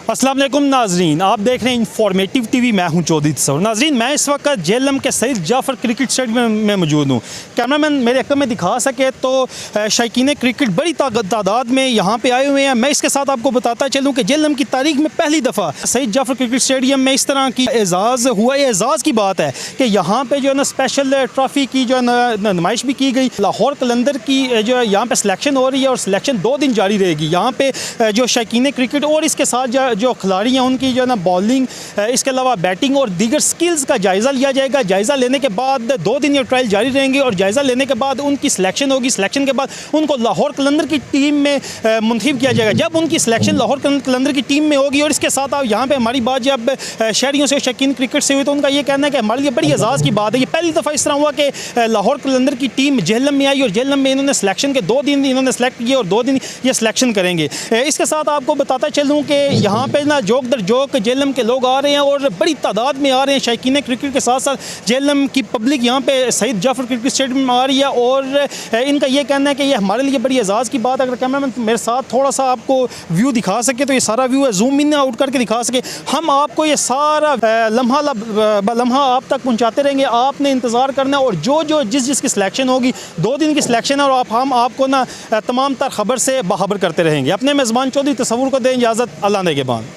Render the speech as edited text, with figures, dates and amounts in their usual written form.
अस्सलाम वालेकुम नाजरीन, आप देख रहे हैं इंफॉर्मेटिव टीवी। मैं हूं चौधरी तस्वर। नाजरीन, मैं इस वक्त जेएलएम के सईद जाफर क्रिकेट स्टेडियम में मौजूद हूं। कैमरामैन मेरे अक्ल में दिखा सके तो शायकीन क्रिकेट बड़ी तादाद में यहां पे आए हुए हैं। मैं इसके साथ आपको बताता चलूं कि जेएलएम की तारीख में पहली दफ़ा सईद जाफर क्रिकेट स्टेडियम में इस तरह की एजाज़ हुआ। एजाज़ की बात है कि यहाँ पर जो है ना स्पेशल ट्रॉफ़ी की जो है ना नुमाइश भी की गई। लाहौर कलंदर की जो यहाँ पर सिलेक्शन हो रही है और सिलेक्शन 2 दिन जारी रहेगी। यहाँ पर जो शायकीन क्रिकेट और इसके साथ जो खिलाड़ी हैं उनकी जो है ना बॉलिंग, इसके अलावा बैटिंग और दीगर स्किल्स का जायज़ा लिया जाएगा। जायज़ा लेने के बाद 2 दिन ये ट्रायल जारी रहेंगे और जायज़ा लेने के बाद उनकी सिलेक्शन होगी। सिलेक्शन के बाद उनको लाहौर कलंदर की टीम में मुंतखब किया जाएगा। जब उनकी सिलेक्शन लाहौर कलंदर की टीम में होगी और इसके साथ यहाँ पे हमारी बात जब शहरियों से शौकीन क्रिकेट से हुई तो उनका ये कहना है कि हमारे लिए बड़ी एजाज़ की बात है। ये पहली दफ़ा इस तरह हुआ कि लाहौर कलंदर की टीम जेएलएम में आई और जेएलएम में इन्होंने सिलेक्शन के 2 दिन इन्होंने सेलेक्ट किए और 2 दिन ये सिलेक्शन करेंगे। इसके साथ आपको बताता चलूँ कि यहाँ पे ना जोक दर जोक जेएलएम के लोग आ रहे हैं और बड़ी तादाद में आ रहे हैं। शायकीन क्रिकेट के साथ साथ जेएलएम की पब्लिक यहाँ पे सईद जाफर क्रिकेट स्टेडियम में आ रही है और इनका ये कहना है कि ये हमारे लिए बड़ी एजाज़ की बात है। अगर कैमरामैन मेरे साथ थोड़ा सा आपको व्यू दिखा सके तो ये सारा व्यू है, जूम इन आउट करके दिखा सके। हम आपको ये सारा लम्हा आप तक पहुँचाते रहेंगे। आपने इंतज़ार करना है और जो जिसकी सिलेक्शन होगी 2 दिन की सिलेक्शन है और हम आपको ना तमाम तर खबर से बाखबर करते रहेंगे। अपने मेज़बान चौधरी तस्वुर को दें इजाज़त। अल्लाह ने के बाद।